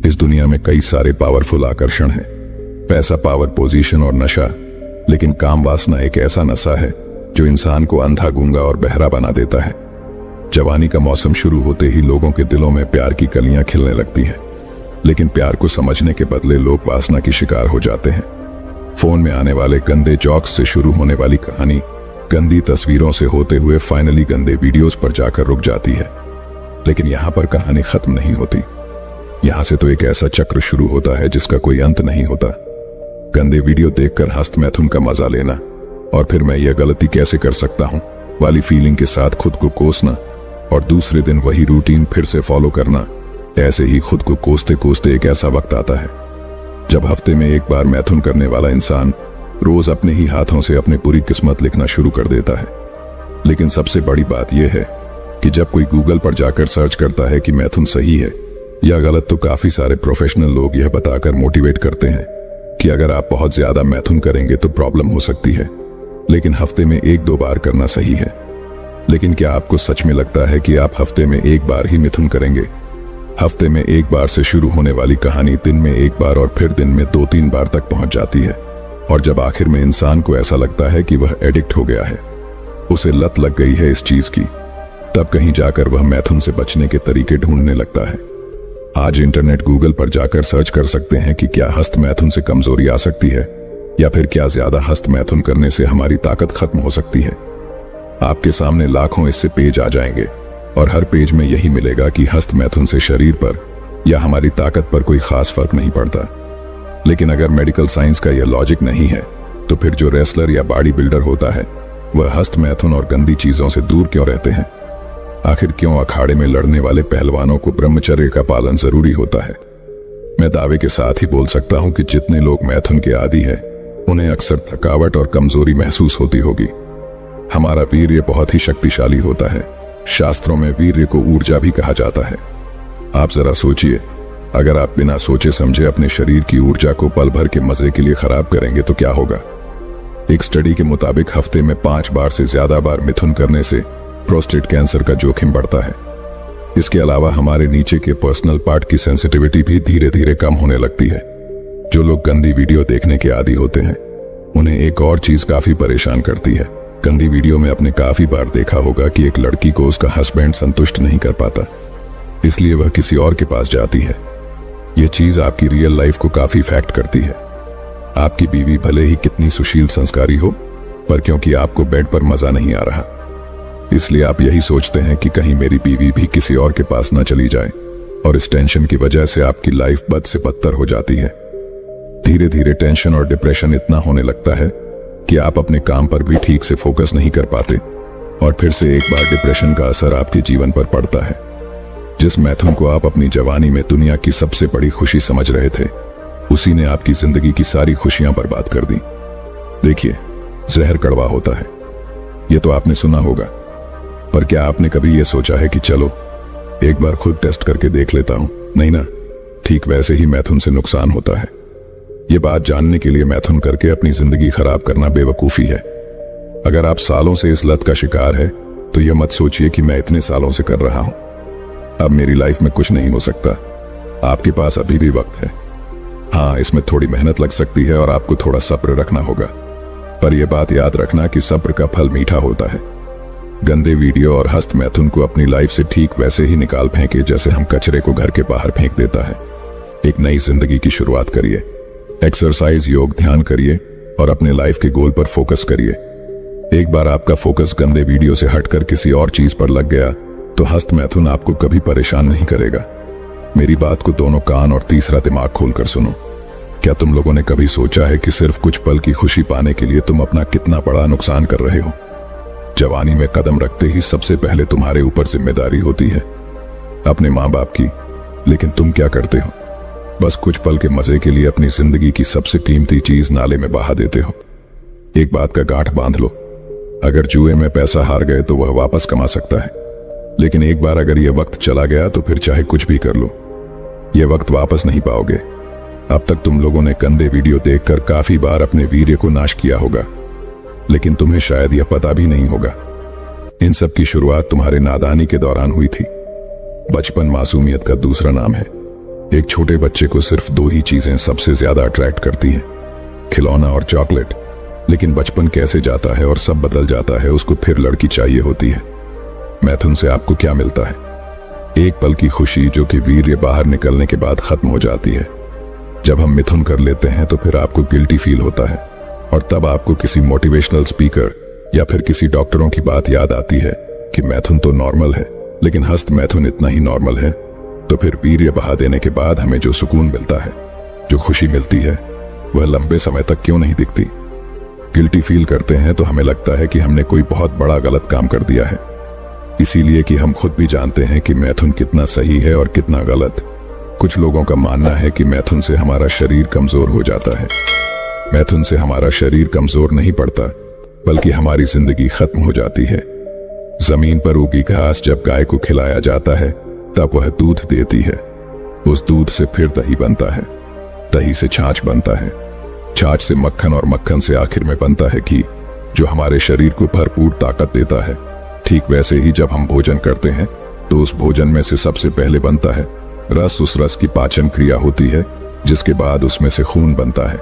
इस दुनिया में कई सारे पावरफुल आकर्षण हैं, पैसा, पावर, पोजीशन और नशा। लेकिन काम वासना एक ऐसा नशा है जो इंसान को अंधा, गूंगा और बहरा बना देता है। जवानी का मौसम शुरू होते ही लोगों के दिलों में प्यार की कलियां खिलने लगती हैं, लेकिन प्यार को समझने के बदले लोग वासना की शिकार हो जाते हैं। फोन में आने वाले गंदे जोक्स से शुरू होने वाली कहानी गंदी तस्वीरों से होते हुए फाइनली गंदे वीडियोस पर जाकर रुक जाती है। लेकिन यहां पर कहानी खत्म नहीं होती। यहां से तो एक ऐसा चक्र शुरू होता है जिसका कोई अंत नहीं होता। गंदे वीडियो देखकर हस्त मैथुन का मजा लेना और फिर मैं यह गलती कैसे कर सकता हूं वाली फीलिंग के साथ खुद को कोसना और दूसरे दिन वही रूटीन फिर से फॉलो करना। ऐसे ही खुद को कोसते कोसते एक ऐसा वक्त आता है जब हफ्ते में एक बार मैथुन करने वाला इंसान रोज अपने ही हाथों से अपनी पूरी किस्मत लिखना शुरू कर देता है। लेकिन सबसे बड़ी बात यह है कि जब कोई गूगल पर जाकर सर्च करता है कि मैथुन सही है या गलत, तो काफी सारे प्रोफेशनल लोग यह बताकर मोटिवेट करते हैं कि अगर आप बहुत ज्यादा मैथुन करेंगे तो प्रॉब्लम हो सकती है, लेकिन हफ्ते में 1-2 बार करना सही है। लेकिन क्या आपको सच में लगता है कि आप हफ्ते में 1 बार ही मिथुन करेंगे? हफ्ते में 1 बार से शुरू होने वाली कहानी दिन में 1 बार और फिर दिन में 2-3 बार तक पहुंच जाती है। और जब आखिर में इंसान को ऐसा लगता है कि वह एडिक्ट हो गया है, उसे लत लग गई है इस चीज की, तब कहीं जाकर वह मैथुन से बचने के तरीके ढूंढने लगता है। आज इंटरनेट, गूगल पर जाकर सर्च कर सकते हैं कि क्या हस्त मैथुन से कमजोरी आ सकती है या फिर क्या ज्यादा हस्त मैथुन करने से हमारी ताकत खत्म हो सकती है। आपके सामने लाखों इससे पेज आ जाएंगे और हर पेज में यही मिलेगा कि हस्त मैथुन से शरीर पर या हमारी ताकत पर कोई खास फर्क नहीं पड़ता। लेकिन अगर मेडिकल साइंस का यह लॉजिक नहीं है तो फिर जो रेसलर या बॉडी बिल्डर होता है वह हस्त मैथुन और गंदी चीजों से दूर क्यों रहते हैं? आखिर क्यों अखाड़े में लड़ने वाले पहलवानों को ब्रह्मचर्य का पालन जरूरी होता है? मैं दावे के साथ ही बोल सकता हूं कि जितने लोग मैथुन के आदी हैं, उन्हें अक्सर थकावट और कमजोरी महसूस होती होगी। हमारा वीर्य बहुत ही शक्तिशाली होता है। शास्त्रों में वीर्य को ऊर्जा भी कहा जाता है। आप जरा सोचिए, अगर आप बिना सोचे समझे अपने शरीर की ऊर्जा को पल भर के मजे के लिए खराब करेंगे तो क्या होगा? एक स्टडी के मुताबिक हफ्ते में 5 बार से ज्यादा बार मिथुन करने से प्रोस्टेट कैंसर का जोखिम बढ़ता है। इसके अलावा हमारे नीचे के पर्सनल पार्ट की सेंसिटिविटी भी धीरे धीरे कम होने लगती है। जो लोग गंदी वीडियो देखने के आदी होते हैं, उन्हें एक और चीज काफी परेशान करती है। गंदी वीडियो में आपने काफी बार देखा होगा कि एक लड़की को उसका हस्बैंड संतुष्ट नहीं कर पाता, इसलिए वह किसी और के पास जाती है। यह चीज आपकी रियल लाइफ को काफी इफेक्ट करती है। आपकी बीवी भले ही कितनी सुशील संस्कारी हो, पर क्योंकि आपको बेड पर मजा नहीं आ रहा, इसलिए आप यही सोचते हैं कि कहीं मेरी बीवी भी किसी और के पास न चली जाए, और इस टेंशन की वजह से आपकी लाइफ बद से बदतर हो जाती है। धीरे धीरे टेंशन और डिप्रेशन इतना होने लगता है कि आप अपने काम पर भी ठीक से फोकस नहीं कर पाते, और फिर से एक बार डिप्रेशन का असर आपके जीवन पर पड़ता है। जिस मैथुन को आप अपनी जवानी में दुनिया की सबसे बड़ी खुशी समझ रहे थे, उसी ने आपकी जिंदगी की सारी खुशियां बर्बाद कर दी। देखिए, जहर कड़वा होता है, यह तो आपने सुना होगा, पर क्या आपने कभी यह सोचा है कि चलो एक बार खुद टेस्ट करके देख लेता हूं? नहीं ना। ठीक वैसे ही मैथुन से नुकसान होता है। यह बात जानने के लिए मैथुन करके अपनी जिंदगी खराब करना बेवकूफी है। अगर आप सालों से इस लत का शिकार है तो यह मत सोचिए कि मैं इतने सालों से कर रहा हूं, अब मेरी लाइफ में कुछ नहीं हो सकता। आपके पास अभी भी वक्त है। हाँ, इसमें थोड़ी मेहनत लग सकती है और आपको थोड़ा सब्र रखना होगा, पर यह बात याद रखना कि सब्र का फल मीठा होता है। गंदे वीडियो और हस्त मैथुन को अपनी लाइफ से ठीक वैसे ही निकाल फेंके जैसे हम कचरे को घर के बाहर फेंक देता है। एक नई जिंदगी की शुरुआत करिए। एक्सरसाइज, योग, ध्यान करिए और अपने लाइफ के गोल पर फोकस करिए। एक बार आपका फोकस गंदे वीडियो से हटकर किसी और चीज पर लग गया तो हस्त मैथुन आपको कभी परेशान नहीं करेगा। मेरी बात को दोनों कान और तीसरा दिमाग खोलकर सुनो। क्या तुम लोगों ने कभी सोचा है कि सिर्फ कुछ पल की खुशी पाने के लिए तुम अपना कितना बड़ा नुकसान कर रहे हो? जवानी में कदम रखते ही सबसे पहले तुम्हारे ऊपर जिम्मेदारी होती है अपने माँ बाप की, लेकिन तुम क्या करते हो? बस कुछ पल के मजे के लिए अपनी जिंदगी की सबसे कीमती चीज नाले में बहा देते हो। एक बात का गांठ बांध लो, अगर जुए में पैसा हार गए तो वह वापस कमा सकता है, लेकिन एक बार अगर यह वक्त चला गया तो फिर चाहे कुछ भी कर लो, यह वक्त वापस नहीं पाओगे। अब तक तुम लोगों ने गंदे वीडियो देखकर काफी बार अपने वीर्य को नाश किया होगा, लेकिन तुम्हें शायद यह पता भी नहीं होगा। इन सब की शुरुआत तुम्हारे नादानी के दौरान हुई थी। बचपन मासूमियत का दूसरा नाम है। एक छोटे बच्चे को सिर्फ दो ही चीजें सबसे ज्यादा अट्रैक्ट करती हैं, खिलौना और चॉकलेट। लेकिन बचपन कैसे जाता है और सब बदल जाता है, उसको फिर लड़की चाहिए होती है। मैथुन से आपको क्या मिलता है? एक पल की खुशी जो कि वीर्य बाहर निकलने के बाद खत्म हो जाती है। जब हम मिथुन कर लेते हैं तो फिर आपको गिल्टी फील होता है, और तब आपको किसी मोटिवेशनल स्पीकर या फिर किसी डॉक्टरों की बात याद आती है कि मैथुन तो नॉर्मल है, लेकिन हस्त मैथुन इतना ही नॉर्मल है। तो फिर वीर्य बहा देने के बाद हमें जो सुकून मिलता है, जो खुशी मिलती है, वह लंबे समय तक क्यों नहीं दिखती? गिल्टी फील करते हैं तो हमें लगता है कि हमने कोई बहुत बड़ा गलत काम कर दिया है, इसीलिए कि हम खुद भी जानते हैं कि मैथुन कितना सही है और कितना गलत। कुछ लोगों का मानना है कि मैथुन से हमारा शरीर कमजोर हो जाता है। मैथुन से हमारा शरीर कमजोर नहीं पड़ता, बल्कि हमारी जिंदगी खत्म हो जाती है। जमीन पर उगी घास जब गाय को खिलाया जाता है तब वह दूध देती है। उस दूध से फिर दही बनता है, दही से छाछ बनता है, छाछ से मक्खन, और मक्खन से आखिर में बनता है घी, जो हमारे शरीर को भरपूर ताकत देता है। ठीक वैसे ही जब हम भोजन करते हैं तो उस भोजन में से सबसे पहले बनता है रस। उस रस की पाचन क्रिया होती है, जिसके बाद उसमें से खून बनता है।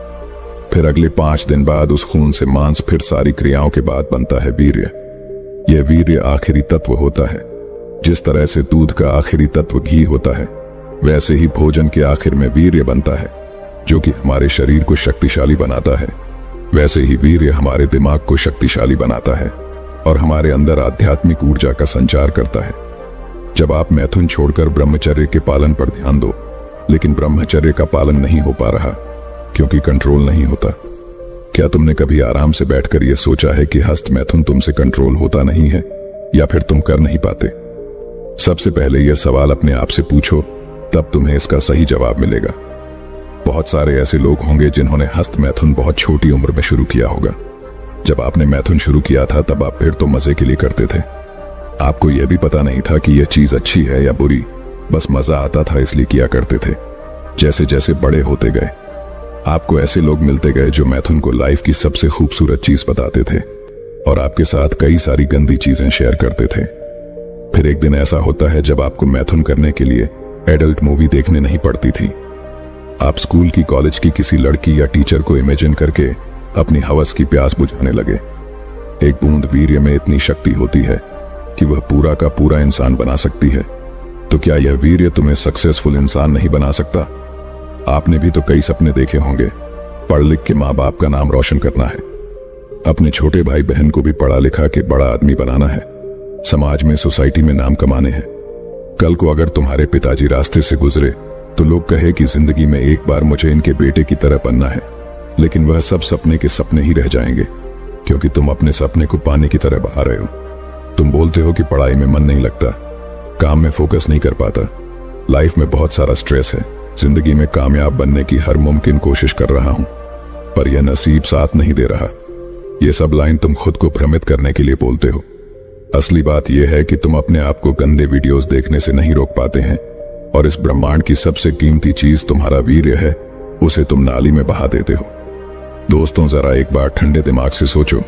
फिर अगले 5 दिन बाद उस खून से मांस, फिर सारी क्रियाओं के बाद बनता है वीर्य। यह वीर्य आखिरी तत्व होता है। जिस तरह से दूध का आखिरी तत्व घी होता है, वैसे ही भोजन के आखिर में वीर्य बनता है, जो कि हमारे शरीर को शक्तिशाली बनाता है। वैसे ही वीर्य हमारे दिमाग को शक्तिशाली बनाता है और हमारे अंदर आध्यात्मिक ऊर्जा का संचार करता है। जब आप मैथुन छोड़कर ब्रह्मचर्य के पालन पर ध्यान दो, लेकिन ब्रह्मचर्य का पालन नहीं हो पा रहा क्योंकि कंट्रोल नहीं होता। क्या तुमने कभी आराम से बैठकर यह सोचा है कि हस्त मैथुन तुमसे कंट्रोल होता नहीं है, या फिर तुम कर नहीं पाते? सबसे पहले यह सवाल अपने आप से पूछो, तब तुम्हें इसका सही जवाब मिलेगा। बहुत सारे ऐसे लोग होंगे जिन्होंने हस्त मैथुन बहुत छोटी उम्र में शुरू किया होगा। जब आपने मैथुन शुरू किया था तब आप फिर तो मजे के लिए करते थे। आपको यह भी पता नहीं था कि यह चीज अच्छी है या बुरी, बस मजा आता था इसलिए किया करते थे। जैसे जैसे बड़े होते गए, आपको ऐसे लोग मिलते गए जो मैथुन को लाइफ की सबसे खूबसूरत चीज बताते थे और आपके साथ कई सारी गंदी चीजें शेयर करते थे। फिर एक दिन ऐसा होता है जब आपको मैथुन करने के लिए एडल्ट मूवी देखने नहीं पड़ती थी। आप स्कूल की, कॉलेज की किसी लड़की या टीचर को इमेजिन करके अपनी हवस की प्यास बुझाने लगे। एक बूंद वीर्य में इतनी शक्ति होती है कि वह पूरा का पूरा इंसान बना सकती है। तो क्या यह वीर्य तुम्हें सक्सेसफुल इंसान नहीं बना सकता? आपने भी तो कई सपने देखे होंगे। पढ़ लिख के माँ बाप का नाम रोशन करना है, अपने छोटे भाई बहन को भी पढ़ा लिखा के बड़ा आदमी बनाना है, समाज में, सोसाइटी में नाम कमाने हैं। कल को अगर तुम्हारे पिताजी रास्ते से गुजरे तो लोग कहे कि जिंदगी में एक बार मुझे इनके बेटे की तरह बनना है, लेकिन वह सब सपने के सपने ही रह जाएंगे, क्योंकि तुम अपने सपने को पानी की तरह बहा रहे हो। तुम बोलते हो कि पढ़ाई में मन नहीं लगता, काम में फोकस नहीं कर पाता, लाइफ में बहुत सारा स्ट्रेस है, जिंदगी में कामयाब बनने की हर मुमकिन कोशिश कर रहा हूं, पर यह नसीब साथ नहीं दे रहा। यह सब लाइन तुम खुद को भ्रमित करने के लिए बोलते हो। असली बात यह है कि तुम अपने आप को गंदे वीडियोस देखने से नहीं रोक पाते हैं, और इस ब्रह्मांड की सबसे कीमती चीज तुम्हारा वीर्य है, उसे तुम नाली में बहा देते हो। दोस्तों, जरा एक बार ठंडे दिमाग से सोचो।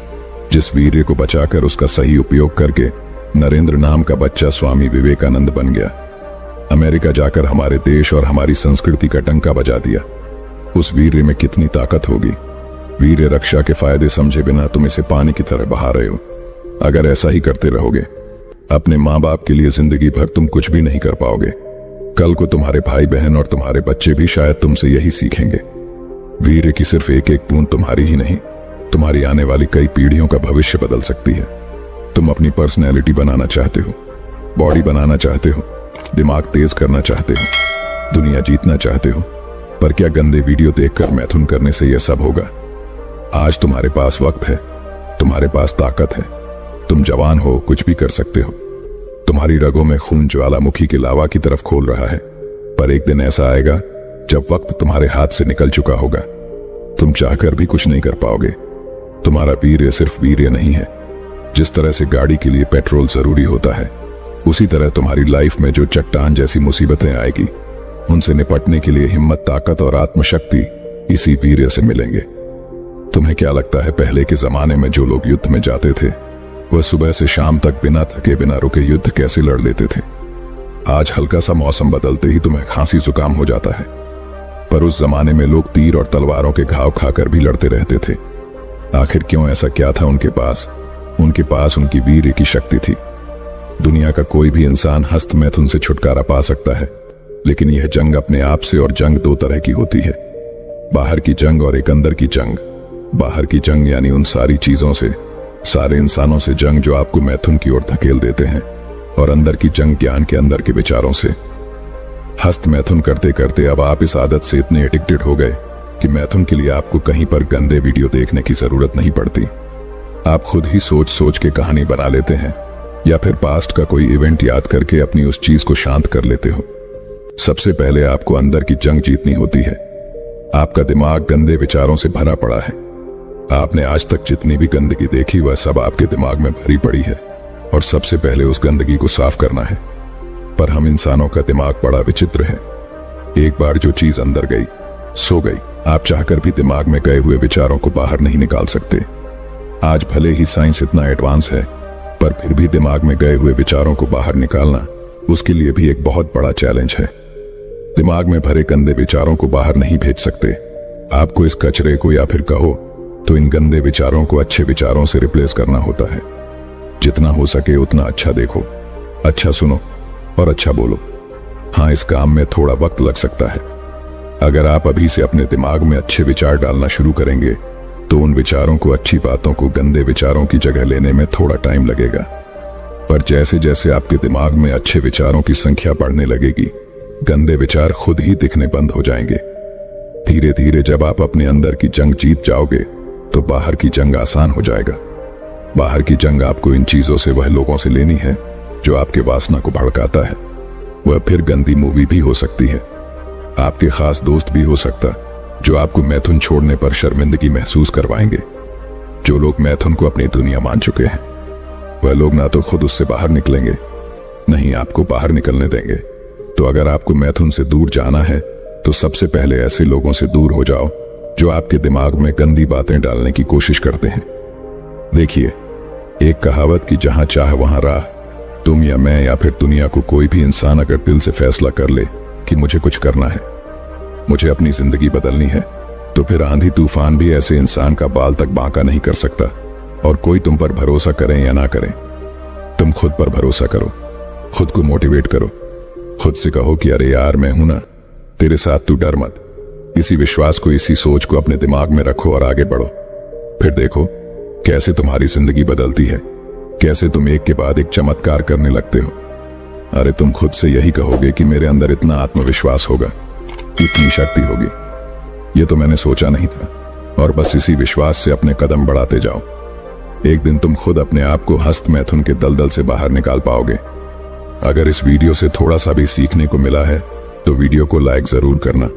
जिस वीर्य को बचाकर उसका सही उपयोग करके नरेंद्र नाम का बच्चा स्वामी विवेकानंद बन गया, अमेरिका जाकर हमारे देश और हमारी संस्कृति का डंका बजा दिया, उस वीर्य में कितनी ताकत होगी। वीर्य रक्षा के फायदे समझे बिना तुम इसे पानी की तरह बहा रहे हो। अगर ऐसा ही करते रहोगे, अपने माँ बाप के लिए जिंदगी भर तुम कुछ भी नहीं कर पाओगे। कल को तुम्हारे भाई बहन और तुम्हारे बच्चे भी शायद तुमसे यही सीखेंगे। वीर्य की सिर्फ एक एक बूंद तुम्हारी ही नहीं, तुम्हारी आने वाली कई पीढ़ियों का भविष्य बदल सकती है। तुम अपनी पर्सनैलिटी बनाना चाहते हो, बॉडी बनाना चाहते हो, दिमाग तेज करना चाहते हो, दुनिया जीतना चाहते हो, पर क्या गंदे वीडियो देखकर मैथुन करने से यह सब होगा? आज तुम्हारे पास वक्त है, तुम्हारे पास ताकत है, तुम जवान हो, कुछ भी कर सकते हो। तुम्हारी रगों में खून ज्वालामुखी के लावा की तरफ खोल रहा है, पर एक दिन ऐसा आएगा जब वक्त तुम्हारे हाथ से निकल चुका होगा, तुम चाहकर भी कुछ नहीं कर पाओगे। तुम्हारा वीर्य सिर्फ वीर्य नहीं है। जिस तरह से गाड़ी के लिए पेट्रोल जरूरी होता है, उसी तरह तुम्हारी लाइफ में जो चट्टान जैसी मुसीबतें आएगी, उनसे निपटने के लिए हिम्मत, ताकत और आत्मशक्ति इसी वीर्य से मिलेंगे। तुम्हें क्या लगता है पहले के जमाने में जो लोग युद्ध में जाते थे, वह सुबह से शाम तक बिना थके बिना रुके युद्ध कैसे लड़ लेते थे? आज हल्का सा मौसम बदलते ही तुम्हें खांसी जुकाम हो जाता है। पर उस जमाने में लोग तीर और तलवारों के घाव खाकर भी लड़ते रहते थे। आखिर क्यों? ऐसा क्या था उनके पास? उनके पास उनकी वीर्य की शक्ति थी। दुनिया का कोई भी इंसान हस्त मैथुन से छुटकारा पा सकता है, लेकिन यह जंग अपने आप से, और जंग दो तरह की होती है, बाहर की जंग और एक अंदर की जंग। बाहर की जंग यानी उन सारी चीजों से, सारे इंसानों से जंग जो आपको मैथुन की ओर धकेल देते हैं, और अंदर की जंग ज्ञान के अंदर के विचारों से। हस्त मैथुन करते करते अब आप इस आदत से इतने एडिक्टेड हो गए कि मैथुन के लिए आपको कहीं पर गंदे वीडियो देखने की जरूरत नहीं पड़ती। आप खुद ही सोच सोच के कहानी बना लेते हैं, या फिर पास्ट का कोई इवेंट याद करके अपनी उस चीज को शांत कर लेते हो। सबसे पहले आपको अंदर की जंग जीतनी होती है। आपका दिमाग गंदे विचारों से भरा पड़ा है। आपने आज तक जितनी भी गंदगी देखी वह सब आपके दिमाग में भरी पड़ी है, और सबसे पहले उस गंदगी को साफ करना है। पर हम इंसानों का दिमाग बड़ा विचित्र है। एक बार जो चीज अंदर गई सो गई। आप चाहकर भी दिमाग में गए हुए विचारों को बाहर नहीं निकाल सकते। आज भले ही साइंस इतना एडवांस है, पर फिर भी दिमाग में गए हुए विचारों को बाहर निकालना उसके लिए भी एक बहुत बड़ा चैलेंज है। दिमाग में भरे गंदे विचारों को बाहर नहीं भेज सकते। आपको इस कचरे को, या फिर कहो तो इन गंदे विचारों को अच्छे विचारों से रिप्लेस करना होता है। जितना हो सके उतना अच्छा देखो, अच्छा सुनो और अच्छा बोलो। हाँ, इस काम में थोड़ा वक्त लग सकता है। अगर आप अभी से अपने दिमाग में अच्छे विचार डालना शुरू करेंगे तो उन विचारों को, अच्छी बातों को गंदे विचारों की जगह लेने में थोड़ा टाइम लगेगा। पर जैसे जैसे आपके दिमाग में अच्छे विचारों की संख्या बढ़ने लगेगी, गंदे विचार खुद ही दिखने बंद हो जाएंगे। धीरे धीरे जब आप अपने अंदर की जंग जीत जाओगे तो बाहर की जंग आसान हो जाएगा। बाहर की जंग आपको इन चीजों से, वह लोगों से लेनी है जो आपके वासना को भड़काता है। वह फिर गंदी मूवी भी हो सकती है, आपके खास दोस्त भी हो सकता जो आपको मैथुन छोड़ने पर शर्मिंदगी महसूस करवाएंगे। जो लोग मैथुन को अपनी दुनिया मान चुके हैं, वह लोग ना तो खुद उससे बाहर निकलेंगे, नहीं आपको बाहर निकलने देंगे। तो अगर आपको मैथुन से दूर जाना है तो सबसे पहले ऐसे लोगों से दूर हो जाओ जो आपके दिमाग में गंदी बातें डालने की कोशिश करते हैं। देखिए, एक कहावत की जहां चाह वहां राह। तुम या मैं या फिर दुनिया को कोई भी इंसान अगर दिल से फैसला कर ले कि मुझे कुछ करना है, मुझे अपनी जिंदगी बदलनी है, तो फिर आंधी तूफान भी ऐसे इंसान का बाल तक बांका नहीं कर सकता। और कोई तुम पर भरोसा करें या ना करें, तुम खुद पर भरोसा करो, खुद को मोटिवेट करो, खुद से कहो कि अरे यार मैं हूं ना तेरे साथ, तू डर मत। इसी विश्वास को, इसी सोच को अपने दिमाग में रखो और आगे बढ़ो। फिर देखो कैसे तुम्हारी जिंदगी बदलती है, कैसे तुम एक के बाद एक चमत्कार करने लगते हो। अरे तुम खुद से यही कहोगे कि मेरे अंदर इतना आत्मविश्वास होगा, इतनी शक्ति होगी, ये तो मैंने सोचा नहीं था। और बस इसी विश्वास से अपने कदम बढ़ाते जाओ। एक दिन तुम खुद अपने आप को हस्त मैथुन के दलदल से बाहर निकाल पाओगे। अगर इस वीडियो से थोड़ा सा भी सीखने को मिला है तो वीडियो को लाइक जरूर करना।